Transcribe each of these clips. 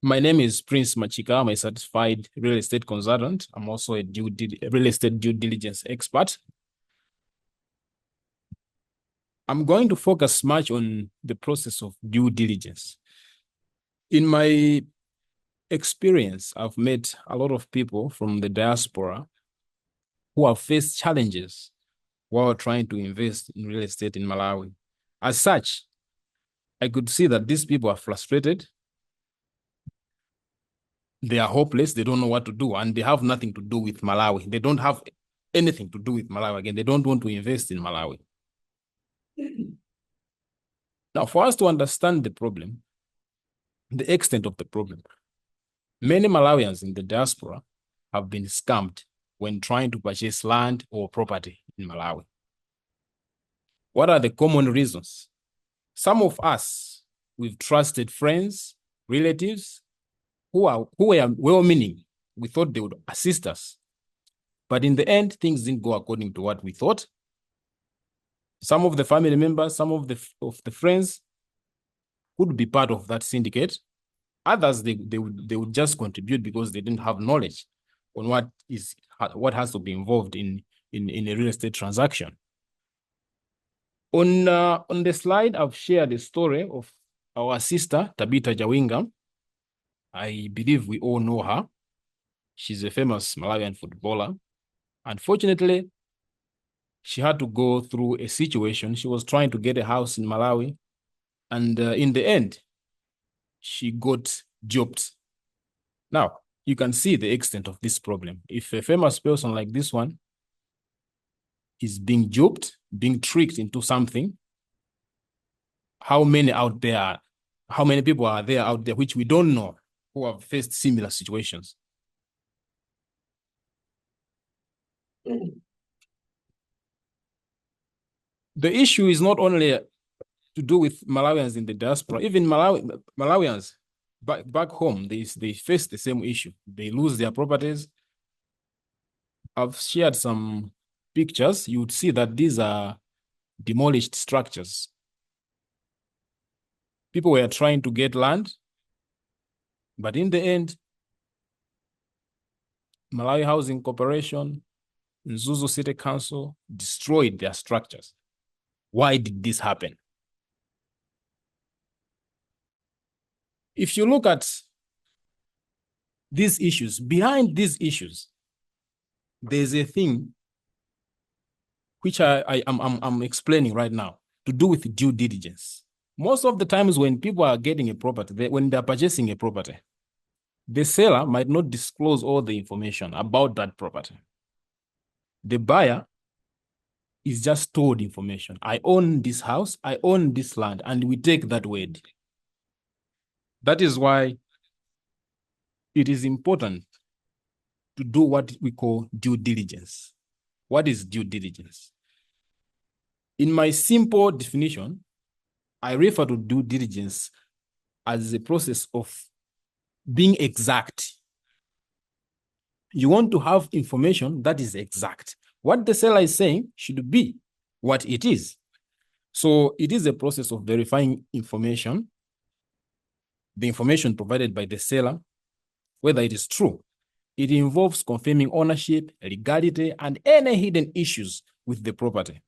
My name is Prince Matchika. I'm a certified real estate consultant. I'm also a real estate due diligence expert. I'm going to focus much on the process of due diligence. In my experience, I've met a lot of people from the diaspora who have faced challenges while trying to invest in real estate in Malawi. As such, I could see that these people are frustrated. They are hopeless. They don't know what to do, and they have nothing to do with Malawi. They don't have anything to do with Malawi. Again, they don't want to invest in Malawi. Now, for us to understand the problem, the extent of the problem, many Malawians in the diaspora have been scammed when trying to purchase land or property in Malawi. What are the common reasons? Some of us, we've trusted friends, relatives, who were well-meaning. We thought they would assist us. But in the end, things didn't go according to what we thought. Some of the family members, some of the friends could be part of that syndicate. Others, they would just contribute because they didn't have knowledge on what has to be involved in a real estate transaction. On the slide, I've shared a story of our sister, Tabitha Jawinga. I believe we all know her. She's a famous Malawian footballer. Unfortunately, she had to go through a situation. She was trying to get a house in Malawi. And in the end, she got duped. Now, you can see the extent of this problem. If a famous person like this one is being duped, being tricked into something, how many people are there out there which we don't know who have faced similar situations? The issue is not only to do with Malawians in the diaspora. Even Malawians back home, they face the same issue. They lose their properties. I've shared some pictures. You would see that these are demolished structures. People were trying to get land, but in the end, Malawi Housing Corporation, Nzuzu City Council destroyed their structures. Why did this happen? If you look at these issues, behind these issues, there's a thing which I'm explaining right now to do with due diligence. Most of the times when people are getting a property, when they're purchasing a property, the seller might not disclose all the information about that property. The buyer is just told information. I own this house, I own this land, and we take that word. That is why it is important to do what we call due diligence. What is due diligence? In my simple definition, I refer to due diligence as a process of being exact. You want to have information that is exact. What the seller is saying should be what it is. So it is a process of verifying information, the information provided by the seller, whether it is true. It involves confirming ownership, legality, and any hidden issues with the property.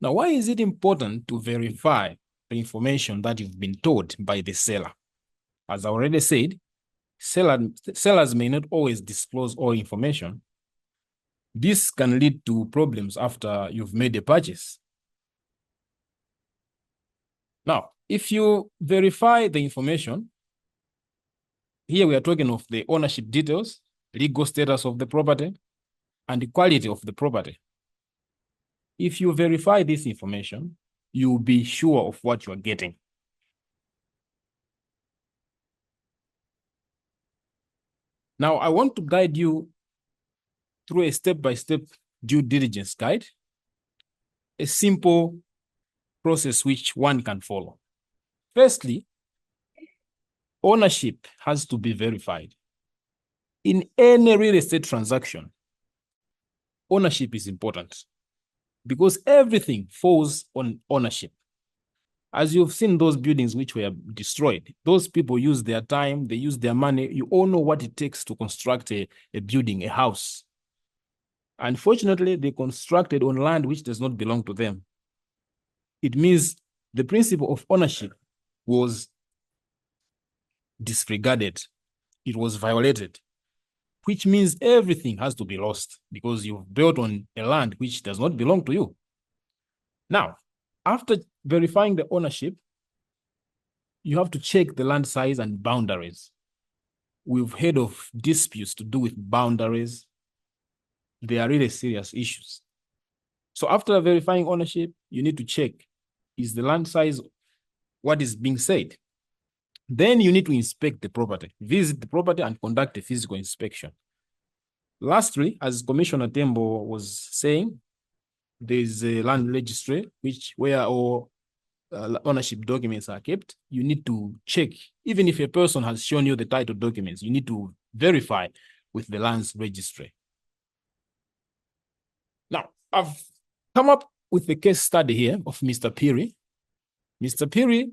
Now, why is it important to verify the information that you've been told by the seller? As I already said, sellers may not always disclose all information. This can lead to problems after you've made a purchase. Now, if you verify the information, here we are talking of the ownership details, legal status of the property, and the quality of the property. If you verify this information, you'll be sure of what you're getting. Now, I want to guide you through a step-by-step due diligence guide, a simple process which one can follow. Firstly, ownership has to be verified. In any real estate transaction, ownership is important because everything falls on ownership. As you've seen those buildings which were destroyed, those people use their time, they use their money. You all know what it takes to construct a building, a house. Unfortunately, they constructed on land which does not belong to them. It means the principle of ownership was disregarded. It was violated, which means everything has to be lost because you've built on a land which does not belong to you. Now, after verifying the ownership, you have to check the land size and boundaries. We've heard of disputes to do with boundaries. They are really serious issues. So after verifying ownership, you need to check, is the land size what is being said? Then you need to inspect the property, visit the property and conduct a physical inspection. Lastly, as Commissioner Tembo was saying, there's a land registry where all ownership documents are kept. You need to check, even if a person has shown you the title documents, you need to verify with the lands registry. Now, I've come up with the case study here of Mr. Piri. Mr. Piri,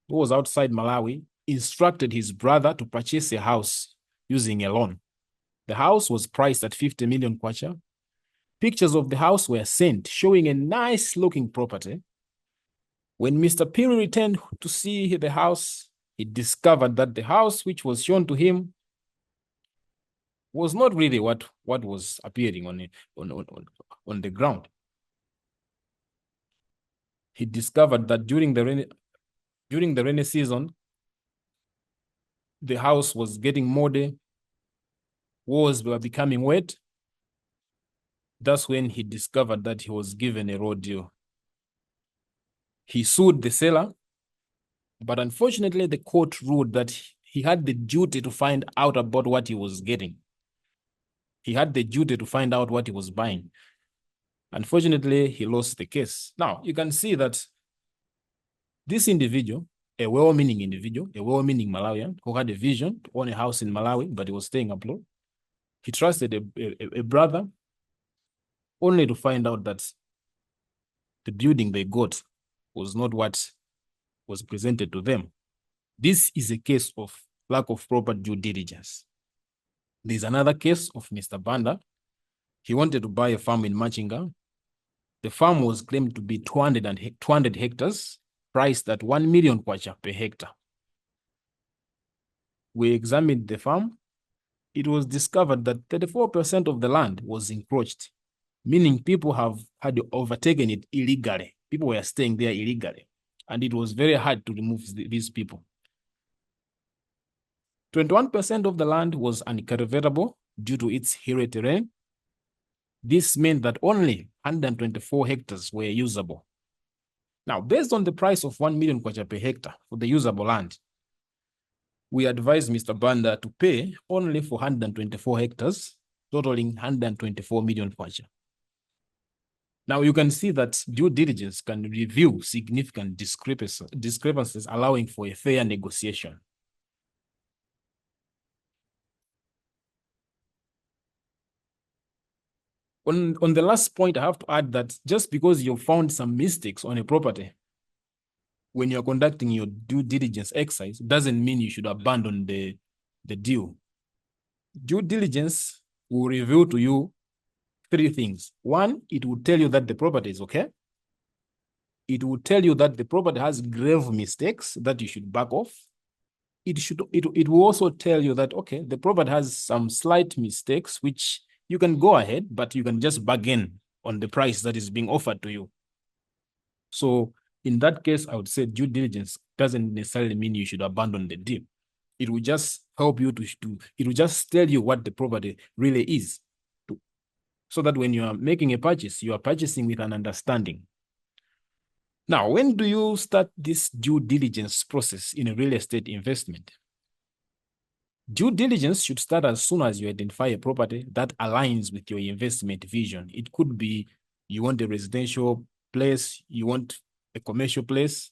who was outside Malawi, instructed his brother to purchase a house using a loan. The house was priced at 50 million kwacha. Pictures of the house were sent showing a nice looking property. When Mr. Piri returned to see the house, he discovered that the house which was shown to him was not really what was appearing on the ground. He discovered that during the rainy season, the house was getting moldy, walls were becoming wet. That's when he discovered that he was given a raw deal. He sued the seller, but unfortunately the court ruled that he had the duty to find out about what he was getting. He had the duty to find out what he was buying. Unfortunately, he lost the case. Now, you can see that this individual, a well-meaning individual, a well-meaning Malawian who had a vision to own a house in Malawi, but he was staying abroad, he trusted a brother only to find out that the building they got was not what was presented to them. This is a case of lack of proper due diligence. There's another case of Mr. Banda. He wanted to buy a farm in Matchika. The farm was claimed to be 200 hectares, priced at 1 million kwacha per hectare. We examined the farm. It was discovered that 34% of the land was encroached, meaning people had overtaken it illegally. People were staying there illegally, and it was very hard to remove these people. 21% of the land was uncultivable due to its hilly terrain. This meant that only 124 hectares were usable. Now, based on the price of 1 million kwacha per hectare for the usable land, we advised Mr. Banda to pay only for 124 hectares, totaling 124 million kwacha. Now, you can see that due diligence can review significant discrepancies, allowing for a fair negotiation. On the last point, I have to add that just because you found some mistakes on a property when you're conducting your due diligence exercise doesn't mean you should abandon the deal. Due diligence will reveal to you three things. One, it will tell you that the property is okay. It will tell you that the property has grave mistakes that you should back off. It will also tell you that, okay, the property has some slight mistakes, which you can go ahead, but you can just bargain on the price that is being offered to you. So in that case, I would say due diligence doesn't necessarily mean you should abandon the deal. It will just help you it will just tell you what the property really is, so that when you are making a purchase, you are purchasing with an understanding. Now, when do you start this due diligence process in a real estate investment? Due diligence should start as soon as you identify a property that aligns with your investment vision. It could be you want a residential place, you want a commercial place.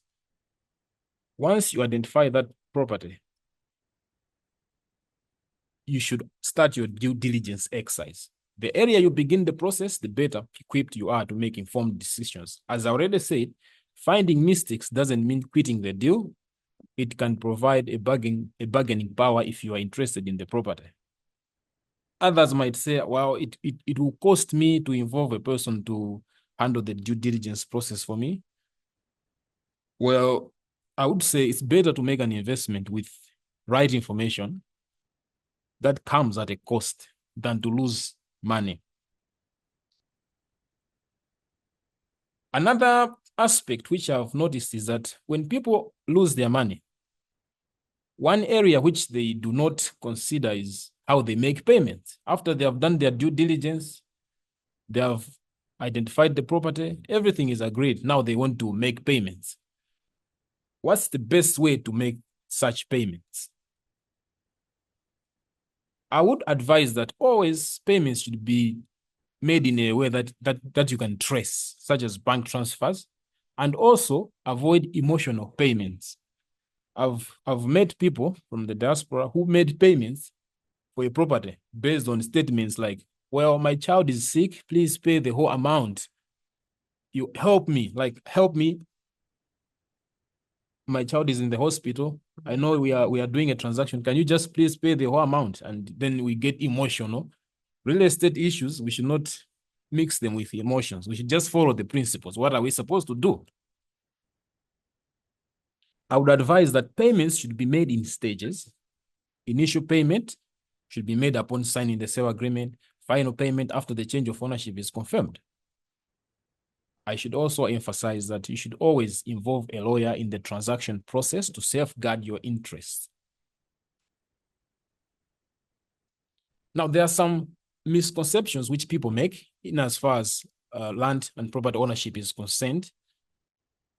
Once you identify that property, you should start your due diligence exercise. The earlier you begin the process, the better equipped you are to make informed decisions. As I already said, Finding mistakes doesn't mean quitting the deal. It can provide a bargaining power if you are interested in the property. Others might say, well, it will cost me to involve a person to handle the due diligence process for me. Well, I would say it's better to make an investment with right information that comes at a cost than to lose money. Another aspect which I've noticed is that when people lose their money, one area which they do not consider is how they make payments. After they have done their due diligence, they have identified the property, everything is agreed. Now they want to make payments. What's the best way to make such payments? I would advise that always payments should be made in a way that you can trace, such as bank transfers, and also avoid emotional payments. I've met people from the diaspora who made payments for a property based on statements like, well, my child is sick, please pay the whole amount. You help me, my child is in the hospital. I know we are doing a transaction. Can you just please pay the whole amount? And then we get emotional. Real estate issues, we should not mix them with emotions. We should just follow the principles. What are we supposed to do? I would advise that payments should be made in stages. Initial payment should be made upon signing the sale agreement. Final payment after the change of ownership is confirmed. I should also emphasize that you should always involve a lawyer in the transaction process to safeguard your interests. Now, there are some misconceptions which people make in as far as land and property ownership is concerned,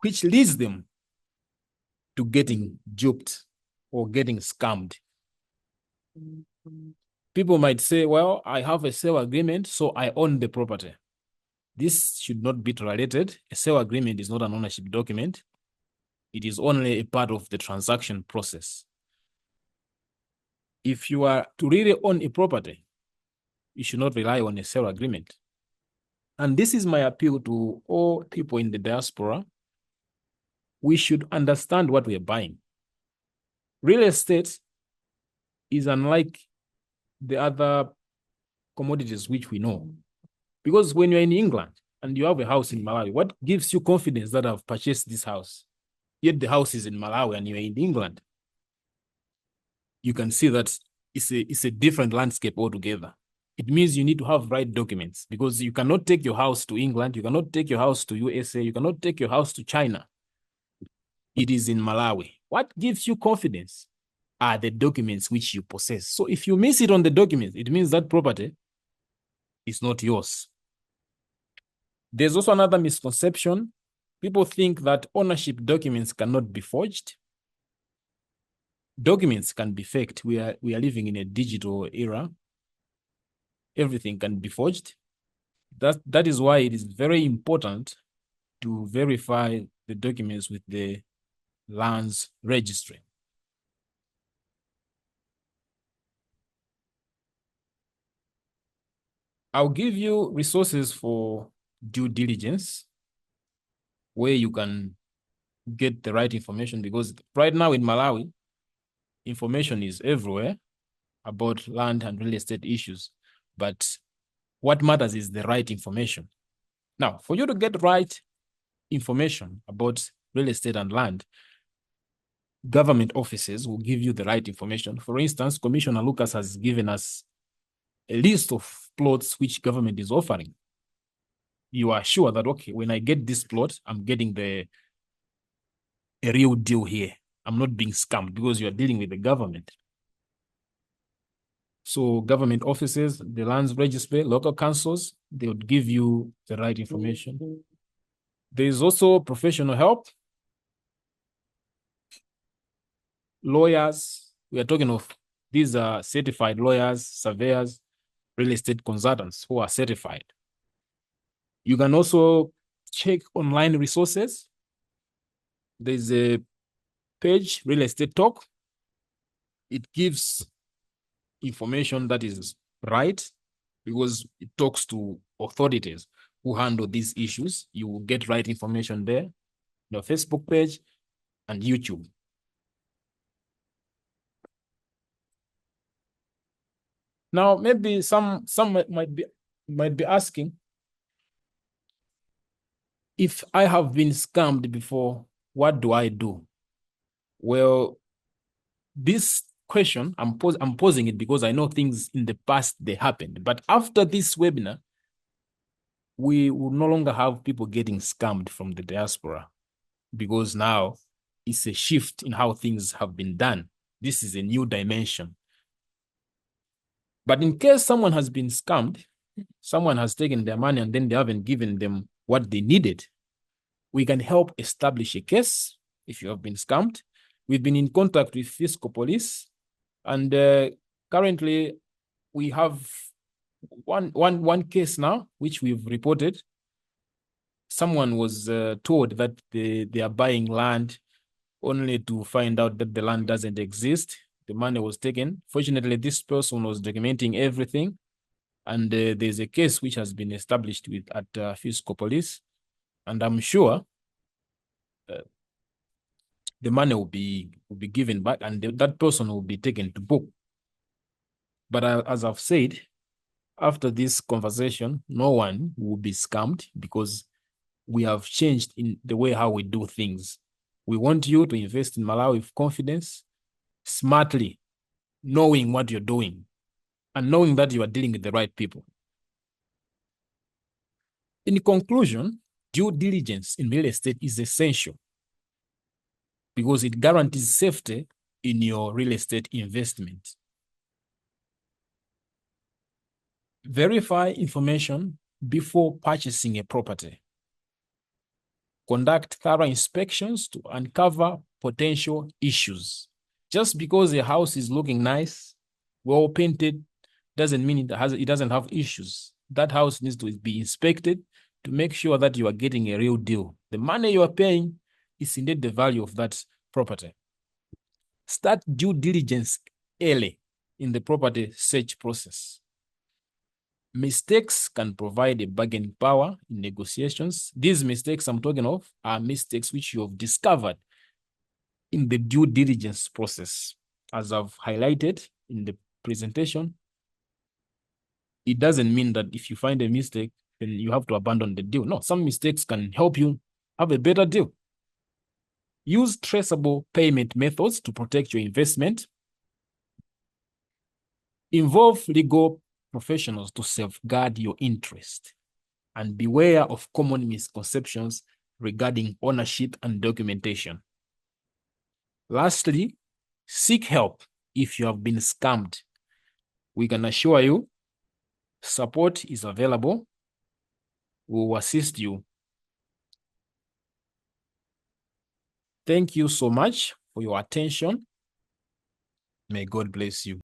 which leads them to getting duped or getting scammed. People might say, well, I have a sale agreement, so I own the property. This should not be tolerated. A sale agreement is not an ownership document. It is only a part of the transaction process. If you are to really own a property, you should not rely on a sale agreement. And this is my appeal to all people in the diaspora. We should understand what we are buying. Real estate is unlike the other commodities which we know. Because when you're in England and you have a house in Malawi, what gives you confidence that I've purchased this house? Yet the house is in Malawi and you're in England. You can see that it's a different landscape altogether. It means you need to have right documents because you cannot take your house to England, you cannot take your house to USA, you cannot take your house to China. It is in Malawi. What gives you confidence are the documents which you possess. So if you miss it on the documents, it means that property is not yours. There's also another misconception. People think that ownership documents cannot be forged. Documents can be faked. We are living in a digital era. Everything can be forged. That is why it is very important to verify the documents with the lands registry. I'll give you resources for due diligence where you can get the right information, because right now in Malawi, information is everywhere about land and real estate issues. But what matters is the right information. Now, for you to get right information about real estate and land, government offices will give you the right information. For instance, Commissioner Lucas has given us a list of plots which government is offering. You are sure that, okay, when I get this plot, I'm getting a real deal here. I'm not being scammed because you're dealing with the government. So government offices, the lands registry, local councils, they would give you the right information. There is also professional help. Lawyers, we are talking of, these are certified lawyers, surveyors, real estate consultants who are certified. You can also check online resources. There's a page, Real Estate Talk. It gives information that is right because it talks to authorities who handle these issues. You will get right information there. your Facebook page, and YouTube. Now, maybe some might be asking, if I have been scammed before, what do I do? Well, this question, I'm posing it because I know things in the past they happened. But after this webinar, we will no longer have people getting scammed from the diaspora, because now it's a shift in how things have been done. This is a new dimension. But in case someone has been scammed, someone has taken their money and then they haven't given them what they needed, we can help establish a case if you have been scammed. We've been in contact with fiscal police, and currently we have one case now which we've reported. Someone was told that they are buying land, only to find out that the land doesn't exist. The money was taken. Fortunately, this person was documenting everything, and there's a case which has been established at fiscal police, and I'm sure the money will be given back, and that person will be taken to book. But as I've said, after this conversation, no one will be scammed, because we have changed in the way how we do things. We want you to invest in Malawi with confidence, smartly, knowing what you're doing, and knowing that you are dealing with the right people. In conclusion, due diligence in real estate is essential because it guarantees safety in your real estate investment. Verify information before purchasing a property. Conduct thorough inspections to uncover potential issues. Just because a house is looking nice, well painted, doesn't mean it doesn't have issues. That house needs to be inspected to make sure that you are getting a real deal. The money you are paying is indeed the value of that property. Start due diligence early in the property search process. Mistakes can provide a bargaining power in negotiations. These mistakes I'm talking of are mistakes which you have discovered in the due diligence process. As I've highlighted in the presentation, it doesn't mean that if you find a mistake, then you have to abandon the deal. No, some mistakes can help you have a better deal. Use traceable payment methods to protect your investment. Involve legal professionals to safeguard your interest, and beware of common misconceptions regarding ownership and documentation. Lastly, seek help if you have been scammed. We can assure you support is available. We will assist you. Thank you so much for your attention. May God bless you.